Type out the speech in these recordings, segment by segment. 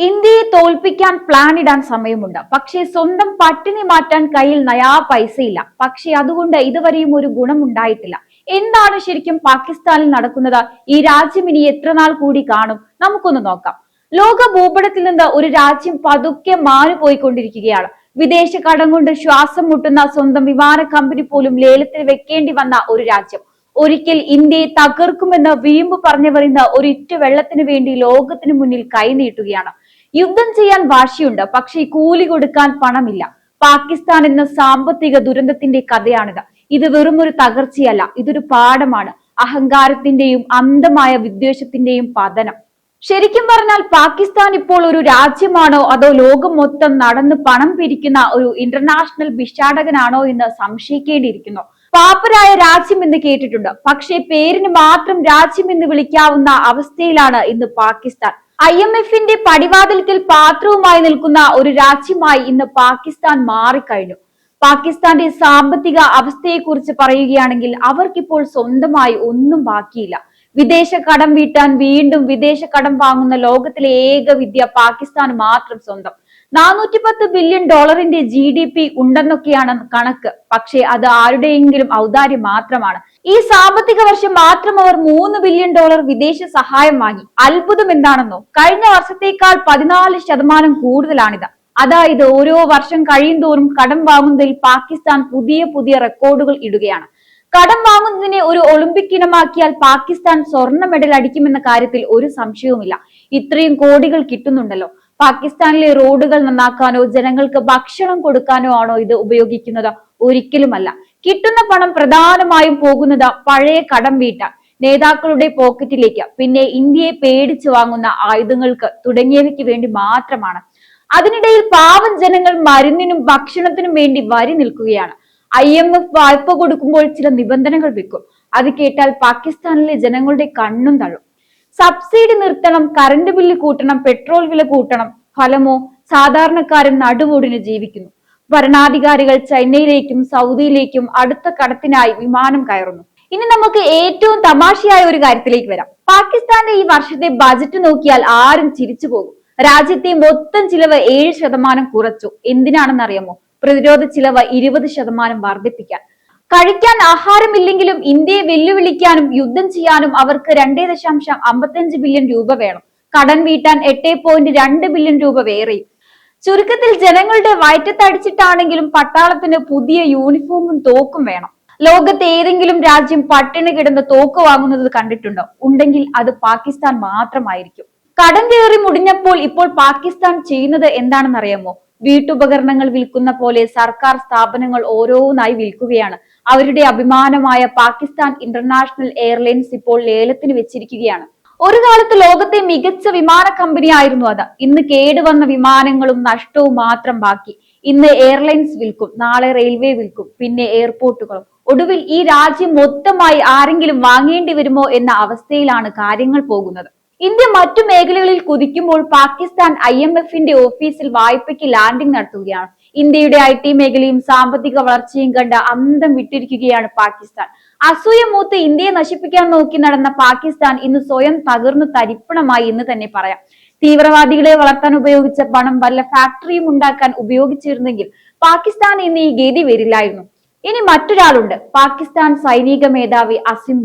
ഇന്ത്യയെ തോൽപ്പിക്കാൻ പ്ലാൻ ഇടാൻ സമയമുണ്ട്. പക്ഷേ സ്വന്തം പട്ടിണി മാറ്റാൻ കയ്യിൽ നയാ പൈസയില്ല. പക്ഷേ അതുകൊണ്ട് ഇതുവരെയും ഒരു ഗുണമുണ്ടായിട്ടില്ല. എന്താണ് ശരിക്കും പാകിസ്ഥാനിൽ നടക്കുന്നത്? ഈ രാജ്യം ഇനി എത്ര നാൾ കൂടി കാണും? നമുക്കൊന്ന് നോക്കാം. ലോക ഭൂപടത്തിൽ നിന്ന് ഒരു രാജ്യം പതുക്കെ മാറിപ്പോയിക്കൊണ്ടിരിക്കുകയാണ്. വിദേശ കടം കൊണ്ട് ശ്വാസം മുട്ടുന്ന സ്വന്തം വിമാന കമ്പനി പോലും ലേലത്തിൽ വെക്കേണ്ടി വന്ന ഒരു രാജ്യം. ഒരിക്കൽ ഇന്ത്യയെ തകർക്കുമെന്ന് വീമ്പ് പറഞ്ഞവർ ഇന്ന് ഒരിറ്റു വെള്ളത്തിന് വേണ്ടി ലോകത്തിന് മുന്നിൽ കൈനീട്ടുകയാണ്. യുദ്ധം ചെയ്യാൻ വാശിയുണ്ട്, പക്ഷേ കൂലി കൊടുക്കാൻ പണമില്ല. പാകിസ്ഥാൻ എന്ന സാമ്പത്തിക ദുരന്തത്തിന്റെ കഥയാണിത്. ഇത് വെറുമൊരു തകർച്ചയല്ല, ഇതൊരു പാഠമാണ്. അഹങ്കാരത്തിന്റെയും അന്ധമായ വിദ്വേഷത്തിന്റെയും പതനം. ശരിക്കും പറഞ്ഞാൽ പാകിസ്ഥാൻ ഇപ്പോൾ ഒരു രാജ്യമാണോ അതോ ലോകം മൊത്തം നടന്ന് പണം പിരിക്കുന്ന ഒരു ഇന്റർനാഷണൽ ഭിക്ഷാടകനാണോ എന്ന് സംശയിക്കേണ്ടിയിരിക്കുന്നു. പാപ്പരായ രാജ്യം എന്ന് കേട്ടിട്ടുണ്ട്, പക്ഷേ പേരിന് മാത്രം രാജ്യം എന്ന് വിളിക്കാവുന്ന അവസ്ഥയിലാണ് ഇന്ന് പാകിസ്ഥാൻ. IMFന്റെ പടിവാതിൽക്കൽ പാത്രവുമായി നിൽക്കുന്ന ഒരു രാജ്യമായി ഇന്ന് പാകിസ്ഥാൻ മാറിക്കഴിഞ്ഞു. പാകിസ്ഥാന്റെ സാമ്പത്തിക അവസ്ഥയെക്കുറിച്ച് പറയുകയാണെങ്കിൽ അവർക്കിപ്പോൾ സ്വന്തമായി ഒന്നും ബാക്കിയില്ല. വിദേശ കടം വീട്ടാൻ വീണ്ടും വിദേശ കടം വാങ്ങുന്ന ലോകത്തിലെ ഏക വിദ്യ പാകിസ്ഥാൻ മാത്രം സ്വന്തം. 410 ബില്യൺ ഡോളറിന്റെ GDP ഉണ്ടെന്നൊക്കെയാണ് കണക്ക്. പക്ഷേ അത് ആരുടെയെങ്കിലും ഔദാര്യം മാത്രമാണ്. ഈ സാമ്പത്തിക വർഷം മാത്രം അവർ 3 ബില്യൺ ഡോളർ വിദേശ സഹായം വാങ്ങി. അത്ഭുതം എന്താണെന്നോ, കഴിഞ്ഞ വർഷത്തേക്കാൾ 14% കൂടുതലാണിത്. അതായത് ഓരോ വർഷം കഴിയും തോറും കടം വാങ്ങുന്നതിൽ പാകിസ്ഥാൻ പുതിയ പുതിയ റെക്കോർഡുകൾ ഇടുകയാണ്. കടം വാങ്ങുന്നതിനെ ഒരു ഒളിമ്പിക് ഇനമാക്കിയാൽ പാകിസ്ഥാൻ സ്വർണ്ണ മെഡൽ അടിക്കുമെന്ന കാര്യത്തിൽ ഒരു സംശയവുമില്ല. ഇത്രയും കോടികൾ കിട്ടുന്നുണ്ടല്ലോ. പാകിസ്ഥാനിലെ റോഡുകൾ നന്നാക്കാനോ ജനങ്ങൾക്ക് ഭക്ഷണം കൊടുക്കാനോ ആണോ ഇത് ഉപയോഗിക്കുന്നത്? ഒരിക്കലുമല്ല. കിട്ടുന്ന പണം പ്രധാനമായും പോകുന്നത് പഴയ കടം വീട്ടാൻ, നേതാക്കളുടെ പോക്കറ്റിലേക്ക്, പിന്നെ ഇന്ത്യയെ പേടിച്ചു വാങ്ങുന്ന ആയുധങ്ങൾക്ക് തുടങ്ങിയവയ്ക്ക് വേണ്ടി മാത്രമാണ്. അതിനിടയിൽ പാവം ജനങ്ങൾ മരുന്നിനും ഭക്ഷണത്തിനും വേണ്ടി വരി നിൽക്കുകയാണ്. IMF വായ്പ കൊടുക്കുമ്പോൾ ചില നിബന്ധനകൾ വെക്കും. അത് കേട്ടാൽ പാകിസ്ഥാനിലെ ജനങ്ങളുടെ കണ്ണും തള്ളും. സബ്സിഡി നിർത്തണം, കറണ്ട് ബില്ല് കൂട്ടണം, പെട്രോൾ വില കൂട്ടണം. ഫലമോ, സാധാരണക്കാരൻ നടുവോടിന് ജീവിക്കുന്നു. ഭരണാധികാരികൾ ചൈനയിലേക്കും സൗദിയിലേക്കും അടുത്ത കടത്തിനായി വിമാനം കയറുന്നു. ഇനി നമുക്ക് ഏറ്റവും തമാശയായ ഒരു കാര്യത്തിലേക്ക് വരാം. പാകിസ്ഥാന്റെ ഈ വർഷത്തെ ബജറ്റ് നോക്കിയാൽ ആരും ചിരിച്ചു പോകും. രാജ്യത്തെ മൊത്തം ചിലവ് 7% കുറച്ചു. എന്തിനാണെന്നറിയാമോ? പ്രതിരോധ ചിലവ് 20% വർദ്ധിപ്പിക്കാൻ. കഴിക്കാൻ ആഹാരമില്ലെങ്കിലും ഇന്ത്യയെ വെല്ലുവിളിക്കാനും യുദ്ധം ചെയ്യാനും അവർക്ക് 2.55 ബില്യൺ രൂപ വേണം. കടം വീട്ടാൻ 8.2 ബില്യൺ രൂപ വേറെയും. ചുരുക്കത്തിൽ ജനങ്ങളുടെ വയറ്റത്തടിച്ചിട്ടാണെങ്കിലും പട്ടാളത്തിന് പുതിയ യൂണിഫോമും തോക്കും വേണം. ലോകത്തെ ഏതെങ്കിലും രാജ്യം പട്ടിണി കിടന്ന് തോക്ക് വാങ്ങുന്നത് കണ്ടിട്ടുണ്ടോ? ഉണ്ടെങ്കിൽ അത് പാകിസ്ഥാൻ മാത്രമായിരിക്കും. കടം കയറി മുടിഞ്ഞപ്പോൾ ഇപ്പോൾ പാകിസ്ഥാൻ ചെയ്യുന്നത് എന്താണെന്നറിയാമോ? വീട്ടുപകരണങ്ങൾ വിൽക്കുന്ന പോലെ സർക്കാർ സ്ഥാപനങ്ങൾ ഓരോന്നായി വിൽക്കുകയാണ്. അവരുടെ അഭിമാനമായ പാകിസ്ഥാൻ ഇന്റർനാഷണൽ എയർലൈൻസ് ഇപ്പോൾ ലേലത്തിന് വെച്ചിരിക്കുകയാണ്. ഒരു കാലത്ത് ലോകത്തെ മികച്ച വിമാന കമ്പനിയായിരുന്നു അത്. ഇന്ന് കേടുവന്ന വിമാനങ്ങളും നഷ്ടവും മാത്രം ബാക്കി. ഇന്ന് എയർലൈൻസ് വിൽക്കും, നാളെ റെയിൽവേ വിൽക്കും, പിന്നെ എയർപോർട്ടുകളും. ഒടുവിൽ ഈ രാജ്യം മൊത്തമായി ആരെങ്കിലും വാങ്ങേണ്ടി വരുമോ എന്ന അവസ്ഥയിലാണ് കാര്യങ്ങൾ പോകുന്നത്. ഇന്ത്യ മറ്റു മേഖലകളിൽ കുതിക്കുമ്പോൾ പാകിസ്ഥാൻ IMFന്റെ ഓഫീസിൽ വായ്പയ്ക്ക് ലാൻഡിംഗ് നടത്തുകയാണ്. ഇന്ത്യയുടെ IT മേഖലയും സാമ്പത്തിക വളർച്ചയും കണ്ട് അന്തം വിട്ടിരിക്കുകയാണ് പാകിസ്ഥാൻ. അസൂയ മൂത്ത് ഇന്ത്യയെ നശിപ്പിക്കാൻ നോക്കി നടന്ന പാകിസ്ഥാൻ ഇന്ന് സ്വയം തകർന്നു തരിപ്പണമായി എന്ന് തന്നെ പറയാം. തീവ്രവാദികളെ വളർത്താൻ ഉപയോഗിച്ച പണം വല്ല ഫാക്ടറിയും ഉണ്ടാക്കാൻ ഉപയോഗിച്ചിരുന്നെങ്കിൽ പാകിസ്ഥാൻ ഇന്ന് ഈ ഗതി വരില്ലായിരുന്നു. ഇനി മറ്റൊരാളുണ്ട്, പാകിസ്ഥാൻ സൈനിക മേധാവി അസിം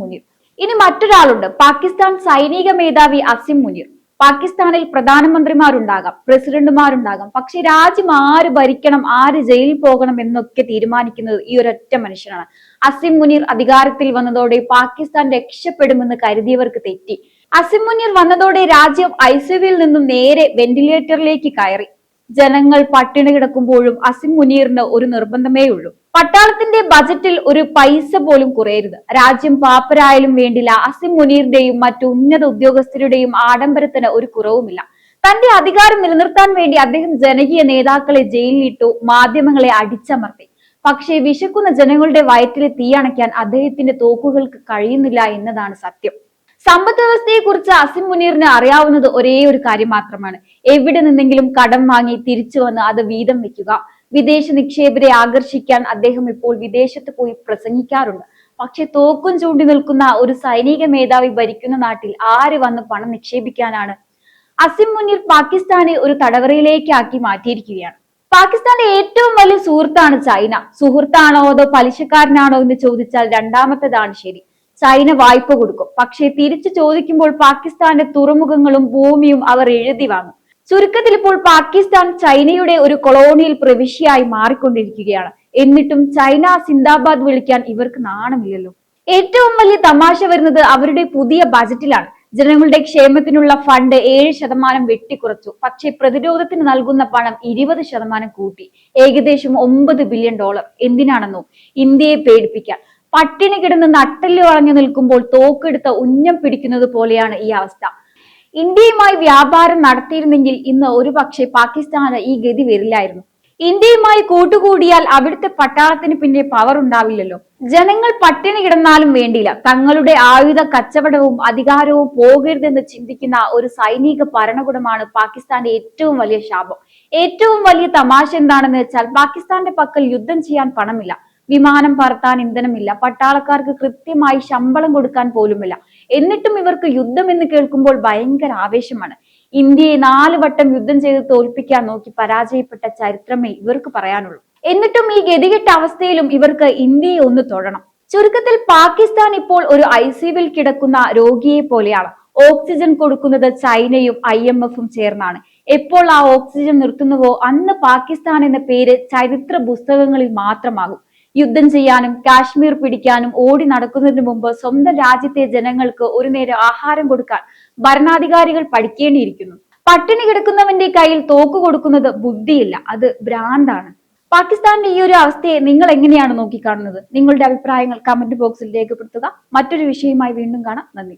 മുനീർ. പാകിസ്ഥാനിൽ പ്രധാനമന്ത്രിമാരുണ്ടാകാം, പ്രസിഡന്റുമാരുണ്ടാകാം, പക്ഷെ രാജ്യം ആര് ഭരിക്കണം, ആര് ജയിലിൽ പോകണം എന്നൊക്കെ തീരുമാനിക്കുന്നത് ഈ ഒരൊറ്റ മനുഷ്യനാണ്. അസിം മുനീർ അധികാരത്തിൽ വന്നതോടെ പാകിസ്ഥാൻ രക്ഷപ്പെടുമെന്ന് കരുതിയവർക്ക് തെറ്റി. അസിം മുനീർ വന്നതോടെ രാജ്യം ICUവിൽ നിന്നും നേരെ വെന്റിലേറ്ററിലേക്ക് കയറി. ജനങ്ങൾ പട്ടിണി കിടക്കുമ്പോഴും അസിം മുനീറിന് ഒരു നിർബന്ധമേ ഉള്ളൂ: പട്ടാളത്തിന്റെ ബജറ്റിൽ ഒരു പൈസ പോലും കുറയരുത്. രാജ്യം പാപ്പരായാലും വേണ്ടില്ല, അസിം മുനീറിന്റെയും മറ്റു ഉന്നത ഉദ്യോഗസ്ഥരുടെയും ആഡംബരത്തിന് ഒരു കുറവുമില്ല. തന്റെ അധികാരം നിലനിർത്താൻ വേണ്ടി അദ്ദേഹം ജനകീയ നേതാക്കളെ ജയിലിലിട്ടു, മാധ്യമങ്ങളെ അടിച്ചമർത്തി. പക്ഷേ വിശക്കുന്ന ജനങ്ങളുടെ വയറ്റിലെ തീയണയ്ക്കാൻ അദ്ദേഹത്തിന്റെ തോക്കുകൾക്ക് കഴിയുന്നില്ല എന്നതാണ് സത്യം. സമ്പദ് വ്യവസ്ഥയെ കുറിച്ച് അസിം മുനീറിന് അറിയാവുന്നത് ഒരേ ഒരു കാര്യം മാത്രമാണ്: എവിടെ നിന്നെങ്കിലും കടം വാങ്ങി തിരിച്ചു വന്ന് അത് വീതം വെക്കുക. വിദേശ നിക്ഷേപരെ ആകർഷിക്കാൻ അദ്ദേഹം ഇപ്പോൾ വിദേശത്ത് പോയി പ്രസംഗിക്കാറുണ്ട്. പക്ഷെ തോക്കും ചൂണ്ടി നിൽക്കുന്ന ഒരു സൈനിക മേധാവി ഭരിക്കുന്ന നാട്ടിൽ ആര് വന്ന് പണം നിക്ഷേപിക്കാനാണ്? അസിം മുനീർ പാകിസ്ഥാനെ ഒരു തടവറയിലേക്ക് ആക്കി മാറ്റിയിരിക്കുകയാണ്. പാകിസ്ഥാന്റെ ഏറ്റവും വലിയ സുഹൃത്താണ് ചൈന. സുഹൃത്താണോ അതോ പലിശക്കാരനാണോ എന്ന് ചോദിച്ചാൽ രണ്ടാമത്തേതാണ് ശരി. ചൈന വായ്പ കൊടുക്കും, പക്ഷേ തിരിച്ചു ചോദിക്കുമ്പോൾ പാകിസ്ഥാന്റെ തുറമുഖങ്ങളും ഭൂമിയും അവർ എഴുതി വാങ്ങും. ചുരുക്കത്തിൽ ഇപ്പോൾ പാകിസ്ഥാൻ ചൈനയുടെ ഒരു കൊളോണിയൽ പ്രവിശ്യയായി മാറിക്കൊണ്ടിരിക്കുകയാണ്. എന്നിട്ടും ചൈന സിന്ദാബാദ് വിളിക്കാൻ ഇവർക്ക് നാണമില്ലല്ലോ. ഏറ്റവും വലിയ തമാശ വരുന്നത് അവരുടെ പുതിയ ബജറ്റിലാണ്. ജനങ്ങളുടെ ക്ഷേമത്തിനുള്ള ഫണ്ട് 7% വെട്ടിക്കുറച്ചു. പക്ഷേ പ്രതിരോധത്തിന് നൽകുന്ന പണം 20% കൂട്ടി. ഏകദേശം $9 ബില്യൺ. എന്തിനാണെന്നോ? ഇന്ത്യയെ പേടിപ്പിക്കാൻ. പട്ടിണി കിടന്ന് നട്ടെല്ല് വളഞ്ഞു നിൽക്കുമ്പോൾ തോക്കെടുത്ത ഉന്നം പിടിക്കുന്നത് പോലെയാണ് ഈ അവസ്ഥ. ഇന്ത്യയുമായി വ്യാപാരം നടത്തിയിരുന്നെങ്കിൽ ഇന്ന് ഒരുപക്ഷെ പാകിസ്ഥാന് ഈ ഗതി വരില്ലായിരുന്നു. ഇന്ത്യയുമായി കൂട്ടുകൂടിയാൽ അവിടുത്തെ പട്ടാളത്തിന് പിന്നെ പവർ ഉണ്ടാവില്ലല്ലോ. ജനങ്ങൾ പട്ടിണി കിടന്നാലും വേണ്ടില്ല, തങ്ങളുടെ ആയുധ കച്ചവടവും അധികാരവും പോകരുതെന്ന് ചിന്തിക്കുന്ന ഒരു സൈനിക ഭരണകൂടമാണ് പാകിസ്ഥാന്റെ ഏറ്റവും വലിയ ശാപം. ഏറ്റവും വലിയ തമാശ എന്താണെന്ന് വെച്ചാൽ പാകിസ്ഥാന്റെ പക്കൽ യുദ്ധം ചെയ്യാൻ പണമില്ല, വിമാനം പറത്താൻ ഇന്ധനമില്ല, പട്ടാളക്കാർക്ക് കൃത്യമായി ശമ്പളം കൊടുക്കാൻ പോലുമില്ല. എന്നിട്ടും ഇവർക്ക് യുദ്ധം എന്ന് കേൾക്കുമ്പോൾ ഭയങ്കര ആവേശമാണ്. ഇന്ത്യയെ 4 വട്ടം യുദ്ധം ചെയ്ത് തോൽപ്പിക്കാൻ നോക്കി പരാജയപ്പെട്ട ചരിത്രമേ ഇവർക്ക് പറയാനുള്ളൂ. എന്നിട്ടും ഈ ഗതികെട്ട അവസ്ഥയിലും ഇവർക്ക് ഇന്ത്യയെ ഒന്ന് തൊഴണം. ചുരുക്കത്തിൽ പാകിസ്ഥാൻ ഇപ്പോൾ ഒരു ICUവിൽ കിടക്കുന്ന രോഗിയെ പോലെയാണ്. ഓക്സിജൻ കൊടുക്കുന്നത് ചൈനയും IMFും ചേർന്നാണ്. എപ്പോൾ ആ ഓക്സിജൻ നിർത്തുന്നുവോ അന്ന് പാകിസ്ഥാൻ എന്ന പേര് ചരിത്ര പുസ്തകങ്ങളിൽ മാത്രമാകും. യുദ്ധം ചെയ്യാനും കാശ്മീർ പിടിക്കാനും ഓടി നടക്കുന്നതിന് മുമ്പ് സ്വന്തം രാജ്യത്തെ ജനങ്ങൾക്ക് ഒരു നേരം ആഹാരം കൊടുക്കാൻ ഭരണാധികാരികൾ പഠിക്കേണ്ടിയിരിക്കുന്നു. പട്ടിണി കിടക്കുന്നവന്റെ കയ്യിൽ തോക്ക് കൊടുക്കുന്നത് ബുദ്ധിയില്ല, അത് ഭ്രാന്താണ്. പാകിസ്ഥാന്റെ ഈ ഒരു അവസ്ഥയെ നിങ്ങൾ എങ്ങനെയാണ് നോക്കിക്കാണുന്നത്? നിങ്ങളുടെ അഭിപ്രായങ്ങൾ കമന്റ് ബോക്സിൽ രേഖപ്പെടുത്തുക. മറ്റൊരു വിഷയവുമായി വീണ്ടും കാണാം. നന്ദി.